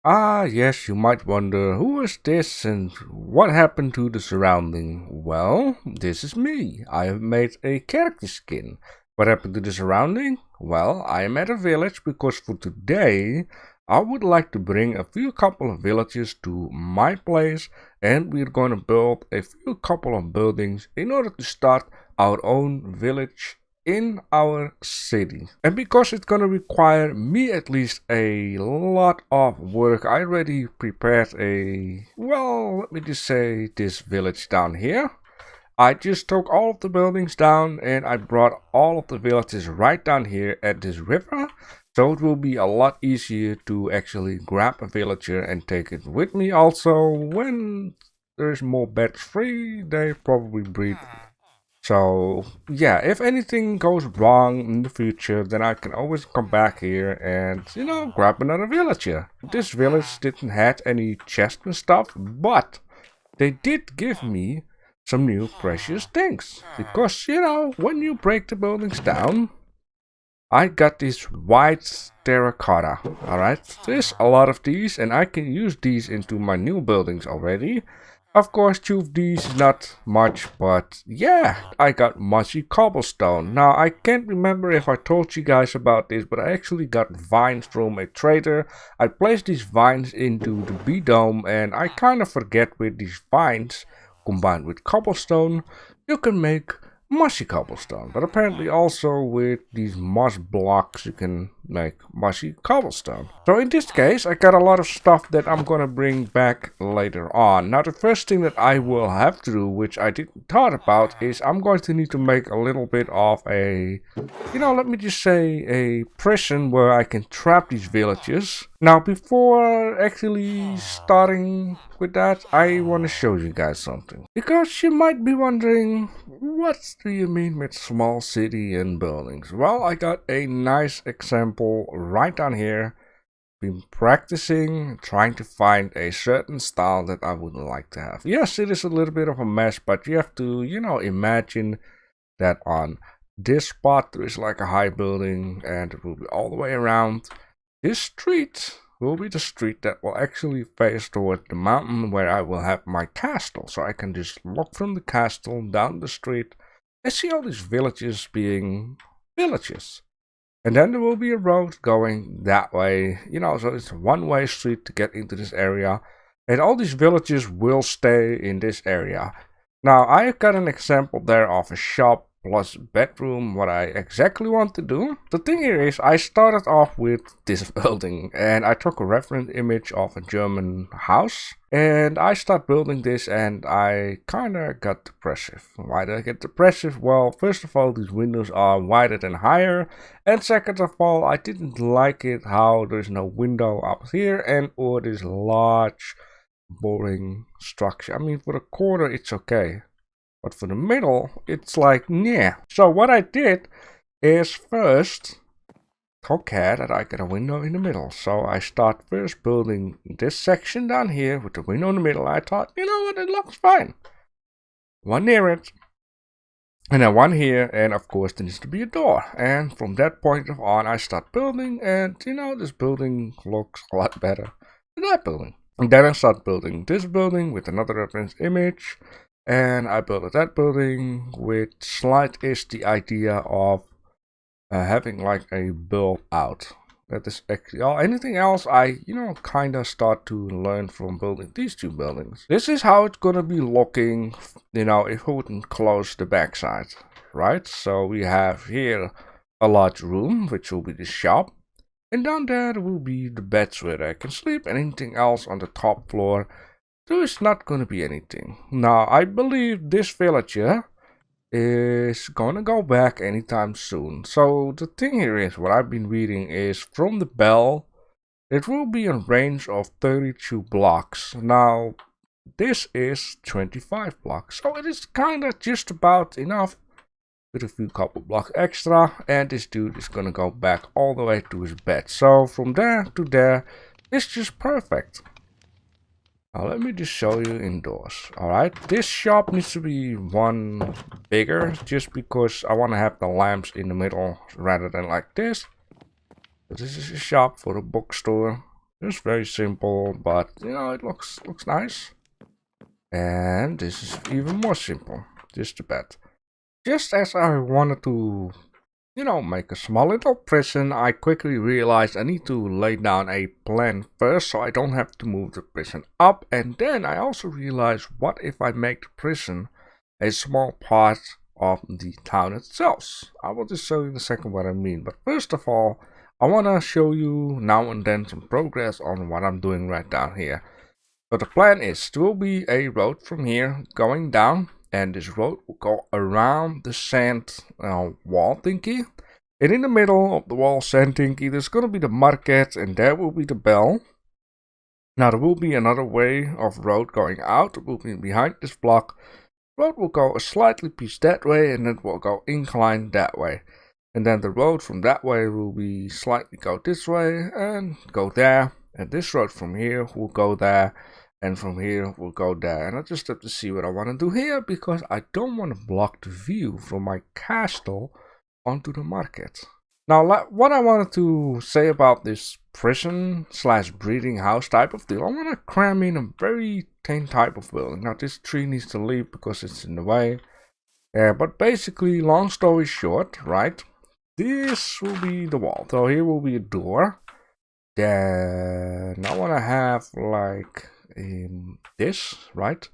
Ah, yes, you might wonder, who is this and what happened to the surrounding? Well, this is me. I have made a character skin. What happened to the surrounding? Well, I am at a village because for today I would like to bring a few couple of villages to my place, and we're gonna build a few couple of buildings in order to start our own village in our city. And because it's gonna require me at least a lot of work, I already prepared let me just say this village down here. I just took all of the buildings down and I brought all of the villages right down here at this river. So it will be a lot easier to actually grab a villager and take it with me. Also, when there's more beds free, they probably breed. So, yeah, if anything goes wrong in the future, then I can always come back here and, grab another villager. This village didn't have any chests and stuff, but they did give me some new precious things. Because, when you break the buildings down, I got these white terracotta, alright? There's a lot of these, and I can use these into my new buildings already. Of course, 2 of these is not much, but yeah, I got mushy cobblestone. Now, I can't remember if I told you guys about this, but I actually got vines from a trader. I placed these vines into the B-dome, and I kind of forget with these vines combined with cobblestone, you can make mushy cobblestone. But apparently also with these moss blocks you can make mushy cobblestone. So in this case I got a lot of stuff that I'm gonna bring back later on. Now the first thing that I will have to do, which I didn't thought about, is I'm going to need to make a little bit of a, let me just say a prison where I can trap these villages. Now before actually starting with that, I want to show you guys something. Because you might be wondering, what do you mean with small city and buildings? Well, I got a nice example right down here. Been practicing, trying to find a certain style that I would like to have. Yes, it is a little bit of a mess, but you have to, imagine that on this spot there is like a high building and it will be all the way around. This street will be the street that will actually face toward the mountain where I will have my castle. So I can just walk from the castle down the street and see all these villages being villages. And then there will be a road going that way, so it's a one-way street to get into this area. And all these villages will stay in this area. Now, I've got an example there of a shop plus bedroom, what I exactly want to do. The thing here is, I started off with this building and I took a reference image of a German house. And I start building this and I kinda got depressive. Why did I get depressive? Well, first of all, these windows are wider than higher. And second of all, I didn't like it how there's no window up here and or this large boring structure. I mean, for the corner it's okay, but for the middle it's like, yeah. So what I did is first took care that I get a window in the middle. So I start first building this section down here with the window in the middle. I thought, you know what, it looks fine. One near it, and then one here, and of course there needs to be a door. And from that point on I start building, and this building looks a lot better than that building. And then I start building this building with another reference image. And I built that building with slight-ish the idea of having like a build out. That is actually all. Anything else I, kind of start to learn from building these 2 buildings. This is how it's gonna be looking, if we wouldn't close the backside, right? So we have here a large room, which will be the shop. And down there will be the beds where I can sleep, and anything else on the top floor, there is not going to be anything. Now, I believe this villager is going to go back anytime soon. So the thing here is, what I've been reading is, from the bell, it will be a range of 32 blocks. Now, this is 25 blocks, so it is kind of just about enough. With a few couple blocks extra, and this dude is gonna go back all the way to his bed. So from there to there, it's just perfect. Now let me just show you indoors. Alright, this shop needs to be one bigger, just because I want to have the lamps in the middle rather than like this. This is a shop for a bookstore. Just very simple, but you know, it looks nice. And this is even more simple, just a bed. Just as I wanted to, you know, make a small little prison, I quickly realized I need to lay down a plan first so I don't have to move the prison up. And then I also realized, what if I make the prison a small part of the town itself? I will just show you in a second what I mean. But first of all, I want to show you now and then some progress on what I'm doing right down here. So the plan is, there will be a road from here going down, and this road will go around the sand wall thingy. And in the middle of the wall sand thingy, there's gonna be the market, and there will be the bell. Now there will be another way of road going out. It will be behind this block. Road will go a slightly piece that way, and it will go inclined that way. And then the road from that way will be slightly go this way and go there. And this road from here will go there, and from here will go there. And I just have to see what I want to do here, because I don't want to block the view from my castle onto the market. Now, what I wanted to say about this prison slash breeding house type of deal, I want to cram in a very tame type of building. Now, this tree needs to leave because it's in the way. But basically, long story short, right? This will be the wall. So here will be a door. Then I want to have like this, right?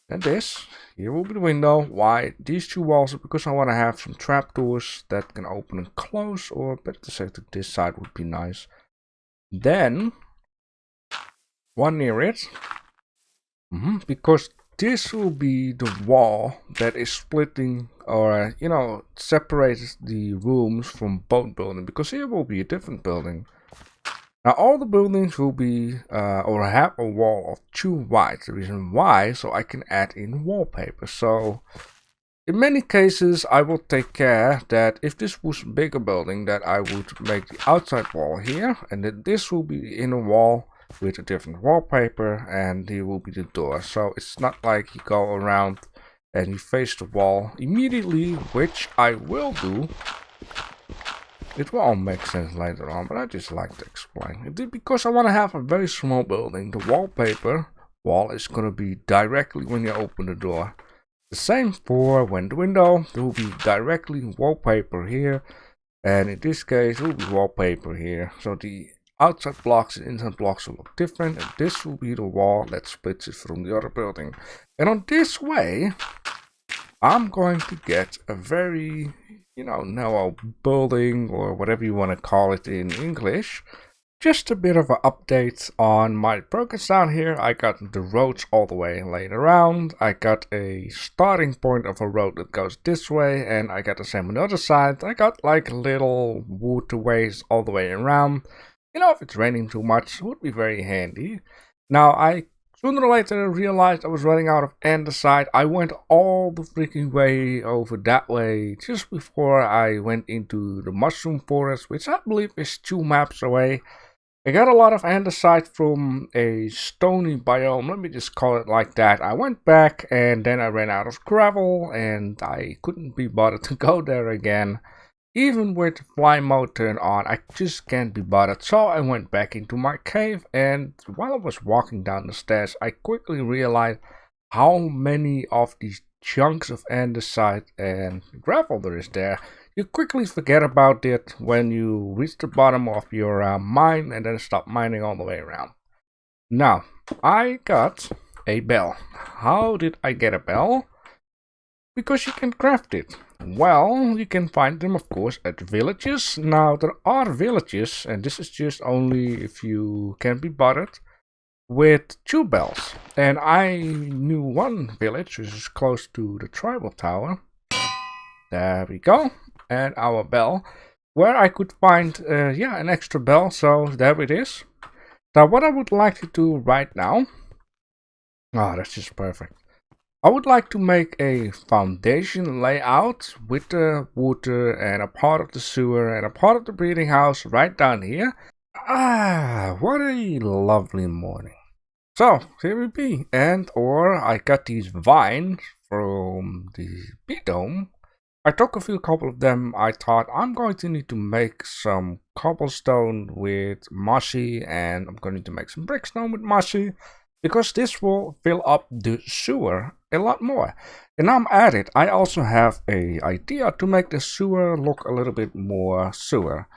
And this. Here will be the window. Why these two walls? Because I want to have some trapdoors that can open and close, or better to say to this side would be nice. Then one near it. Because this will be the wall that is splitting, or you know, separates the rooms from both buildings, because here will be a different building. Now all the buildings will be or have a wall of 2 wide. The reason why, so I can add in wallpaper. So in many cases I will take care that if this was a bigger building, that I would make the outside wall here, and that this will be in a wall with a different wallpaper, and here will be the door. So it's not like you go around and you face the wall immediately, which I will do. It will all make sense later on, but I just like to explain it, because I want to have a very small building. The wallpaper wall is going to be directly when you open the door. The same for when the window, there will be directly wallpaper here, and in this case it will be wallpaper here. So the outside blocks and inside blocks will look different, and this will be the wall that splits it from the other building. And on this way, I'm going to get a very, you know, narrow building, or whatever you want to call it in English. Just a bit of an update on my progress down here. I got the roads all the way laid around. I got a starting point of a road that goes this way, and I got the same on the other side. I got like little waterways all the way around. You know, if it's raining too much, it would be very handy. Now, I sooner or later realized I was running out of andesite. I went all the freaking way over that way just before I went into the mushroom forest, which I believe is 2 maps away. I got a lot of andesite from a stony biome, let me just call it like that. I went back, and then I ran out of gravel, and I couldn't be bothered to go there again. Even with fly mode turned on, I just can't be bothered. So I went back into my cave, and while I was walking down the stairs, I quickly realized how many of these chunks of andesite and gravel there is there. You quickly forget about it when you reach the bottom of your mine, and then stop mining all the way around. Now, I got a bell. How did I get a bell? Because you can craft it. Well, you can find them, of course, at villages. Now, there are villages, and this is just only if you can be bothered, with 2 bells. And I knew one village, which is close to the tribal tower. There we go. And our bell, where I could find, an extra bell. So, there it is. Now, what I would like to do right now... Oh, that's just perfect. I would like to make a foundation layout with the water and a part of the sewer and a part of the breeding house right down here. Ah, what a lovely morning. So, here we be. And or I got these vines from the biome I took a few couple of them. I thought I'm going to need to make some cobblestone with mossy, and I'm going to make some brickstone with mossy, because this will fill up the sewer a lot more. And now I'm at it. I also have a idea to make the sewer look a little bit more sewer.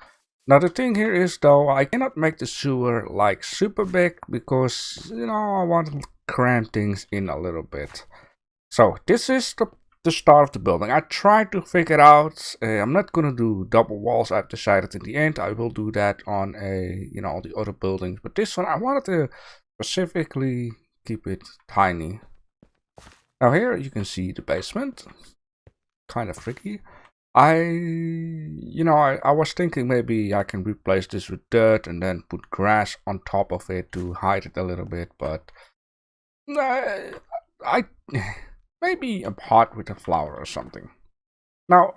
Now the thing here is though, I cannot make the sewer like super big because, you know, I want to cram things in a little bit. So this is the start of the building. I tried to figure out, I'm not gonna do double walls. I've decided in the end I will do that on all the other buildings. But this one I wanted to specifically keep it tiny. Now here you can see the basement, kind of freaky. I was thinking maybe I can replace this with dirt and then put grass on top of it to hide it a little bit, but I maybe a pot with a flower or something. Now,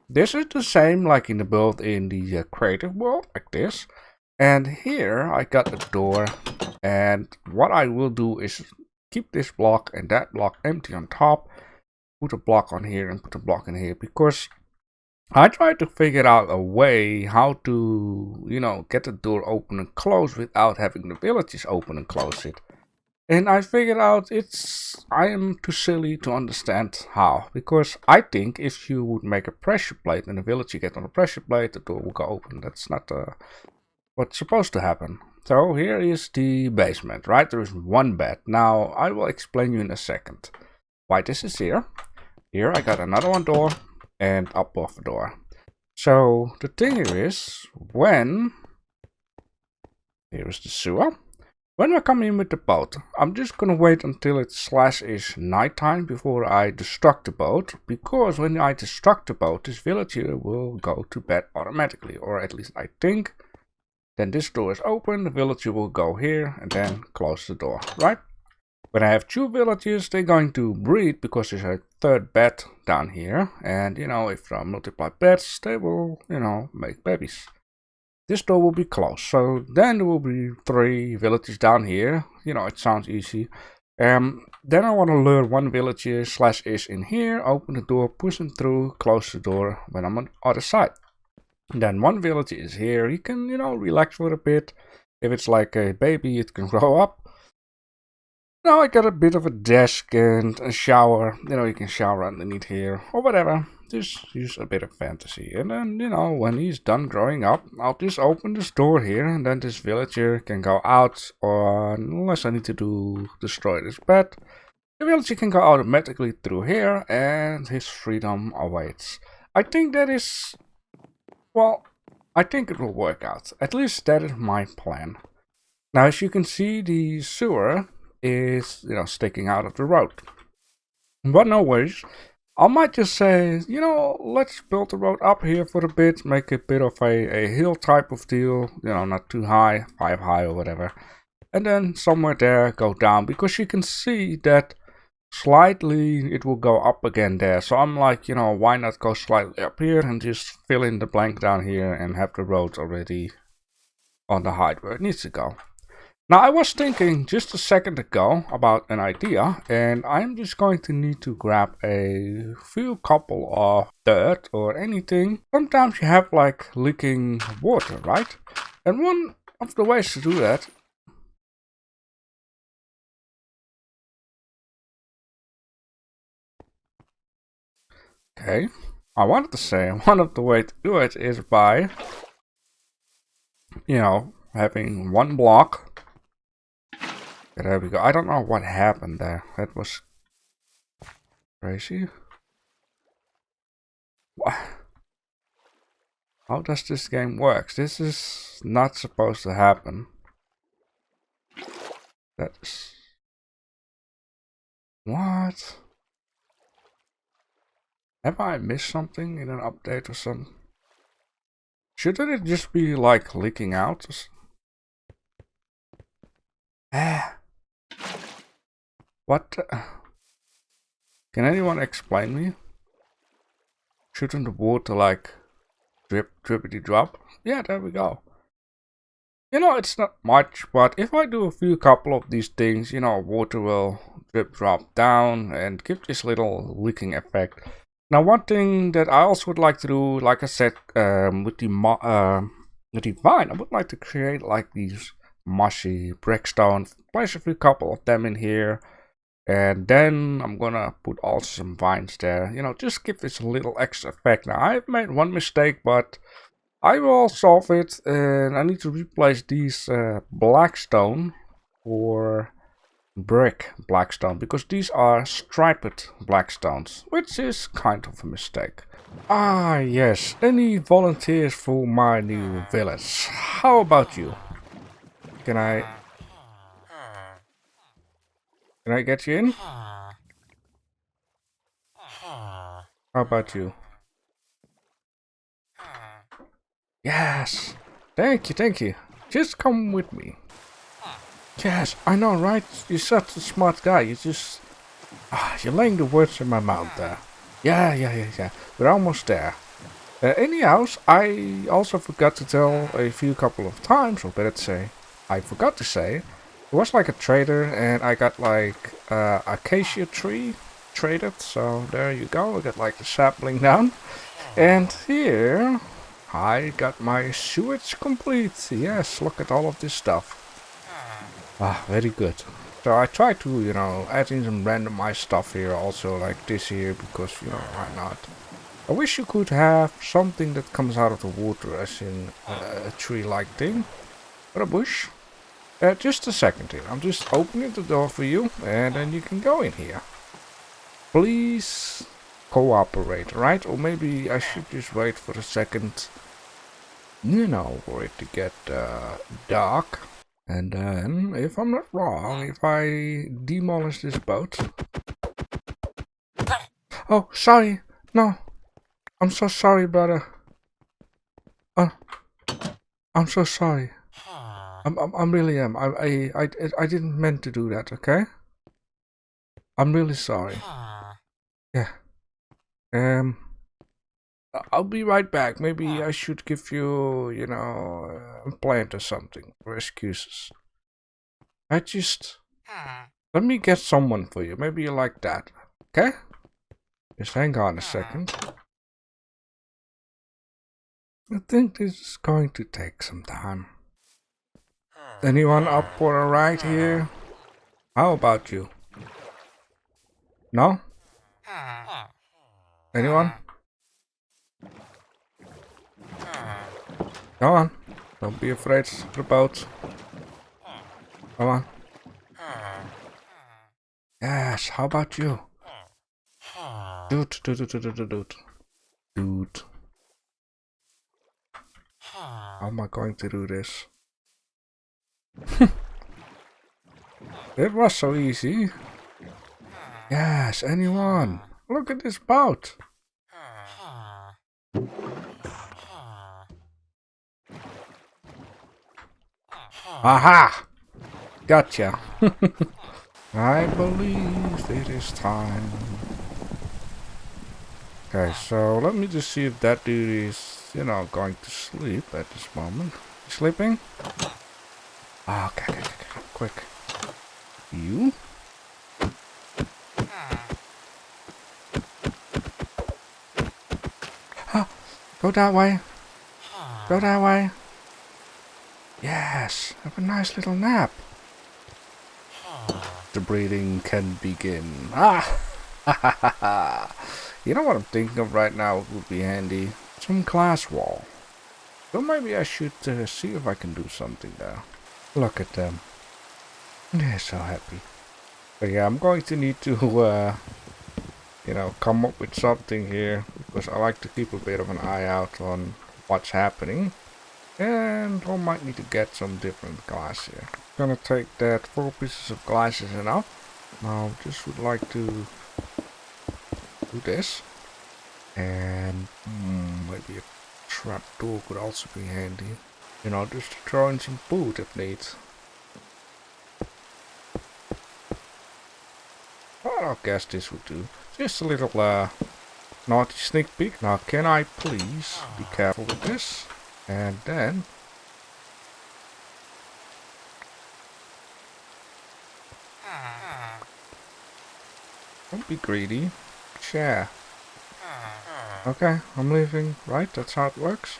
this is the same like in the build in the creative world, like this. And here I got a door, and what I will do is keep this block and that block empty on top, put a block on here and put a block in here, because I tried to figure out a way how to, get the door open and close without having the villages open and close it. And I figured out I am too silly to understand how. Because I think if you would make a pressure plate and the villager get on a pressure plate, the door will go open. That's not what's supposed to happen. So here is the basement, right? There is one bed. Now I will explain you in a second why this is here. Here I got another one door and above the door. So the thing here is, here is the sewer. When I come in with the boat, I'm just gonna wait until it /is nighttime before I destruct the boat, because when I destruct the boat, this villager will go to bed automatically, or at least I think. Then this door is open, the villager will go here and then close the door, right? When I have 2 villagers, they're going to breed because there's a 3rd bed down here. And, if there are multiple beds, they will, make babies. This door will be closed. So then there will be 3 villagers down here. It sounds easy. Then I want to lure 1 villager /is in here, open the door, push him through, close the door when I'm on the other side. And then 1 villager is here. He can, relax for a bit. If it's like a baby, it can grow up. Now I got a bit of a desk and a shower. You can shower underneath here or whatever. Just use a bit of fantasy. And then, when he's done growing up, I'll just open this door here, and then this villager can go out, or unless I need to destroy this bed, the villager can go automatically through here, and his freedom awaits. I think that is, well, I think it will work out. At least that is my plan. Now, as you can see, the sewer is, sticking out of the road. But no worries. I might just say, let's build the road up here for a bit, make a bit of a hill type of deal, not too high, 5 high or whatever. And then somewhere there go down, because you can see that slightly it will go up again there. So I'm like, why not go slightly up here and just fill in the blank down here and have the road already on the height where it needs to go. Now, I was thinking just a second ago about an idea, and I'm just going to need to grab a few couple of dirt or anything. Sometimes you have like leaking water, right? And one of the ways to do that I wanted to say one of the ways to do it is by, having one block. There we go. I don't know what happened there. That was crazy. What? How does this game work? This is not supposed to happen. That's... What? Have I missed something in an update or something? Shouldn't it just be like leaking out? Ah. What? Can anyone explain me? Shouldn't the water like drippity drop? Yeah, there we go. It's not much, but if I do a few couple of these things, water will drip drop down and give this little leaking effect. Now, one thing that I also would like to do, like I said, with the vine, I would like to create like these mossy brickstones. Place a few couple of them in here, and then I'm gonna put also some vines there. You know, just give this a little extra effect. Now, I've made one mistake, but I will solve it, and I need to replace these blackstone for brick blackstone, because these are striped blackstones, which is kind of a mistake. Ah, yes, any volunteers for my new village? How about you? Can I get you in? How about you? Yes. Thank you, thank you. Just come with me. Yes, I know, right? You're such a smart guy. You're laying the words in my mouth there. Yeah. We're almost there. Anyhow, I also forgot to tell a few couple of times, or better to say, I forgot to say, it was like a trader, and I got like acacia tree traded. So there you go. I got like the sapling down, and here I got my sewage complete. Yes, look at all of this stuff. Ah, very good. So I try to, add in some randomized stuff here also, like this here, because, why not? I wish you could have something that comes out of the water, as in a tree-like thing. Or a bush. Just a second here. I'm just opening the door for you, and then you can go in here. Please cooperate, right? Or maybe I should just wait for a second, for it to get dark. And then, if I'm not wrong, if I demolish this boat... Oh, sorry. No. I'm so sorry, brother. I'm so sorry. I'm really am. I didn't meant to do that, okay? I'm really sorry. Yeah. I'll be right back. Maybe I should give you, a plant or something for excuses. Let me get someone for you. Maybe you like that. Okay? Just hang on a second. I think this is going to take some time. Anyone up for a ride here? How about you? No? Anyone? Go on. Don't be afraid of the boat. Come on. Yes, how about you? Dude. How am I going to do this? It was so easy. Yes, anyone. Look at this boat. Aha! Gotcha. I believe it is time. Okay, so let me just see if that dude is, going to sleep at this moment. Sleeping? Okay, quick. You? Go that way. Go that way. Yes, have a nice little nap. The breeding can begin. You know what I'm thinking of right now would be handy? Some glass wall. So maybe I should see if I can do something there. Look at them. They're so happy. But yeah, I'm going to need to, come up with something here. Because I like to keep a bit of an eye out on what's happening. And I might need to get some different glass here. Gonna take that 4 pieces of glass is enough. Now just would like to do this. And maybe a trapdoor could also be handy. Just to throw in some food if needs. Well, I guess this would do. Just a little naughty sneak peek. Now can I please be careful with this? And then don't be greedy. Share. Okay, I'm leaving, right? That's how it works?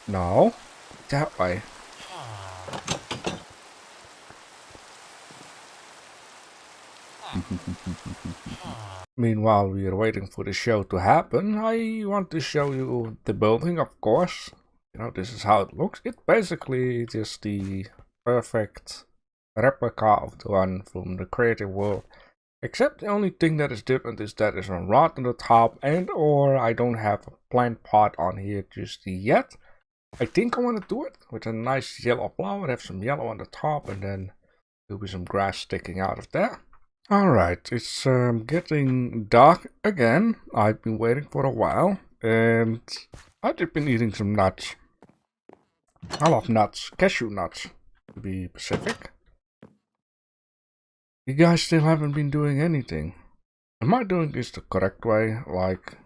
No, that way. Meanwhile, we are waiting for the show to happen. I want to show you the building, of course. You know, this is how it looks. It's basically just the perfect replica of the one from the creative world. Except the only thing that is different is that there's a rod on the top, and or I don't have a plant pot on here just yet. I think I want to do it with a nice yellow flower, have some yellow on the top, and then there'll be some grass sticking out of there. Alright, it's getting dark again. I've been waiting for a while, and I've just been eating some nuts. I love nuts, cashew nuts, to be specific. You guys still haven't been doing anything. Am I doing this the correct way? Like,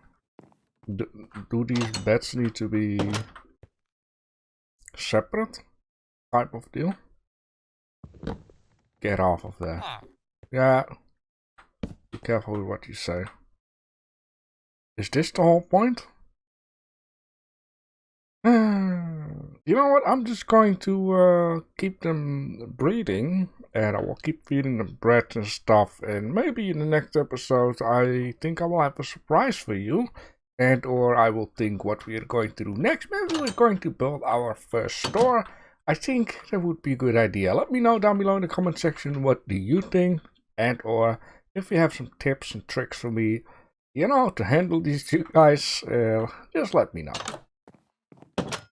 do these beds need to be separate? Type of deal? Get off of there. Yeah. Be careful with what you say. Is this the whole point? You know what? I'm just going to keep them breeding, and I will keep feeding them bread and stuff. And maybe in the next episode, I think I will have a surprise for you, and or I will think what we are going to do next. Maybe we're going to build our first store. I think that would be a good idea. Let me know down below in the comment section what do you think, and or if you have some tips and tricks for me, you know, to handle these two guys. Just let me know.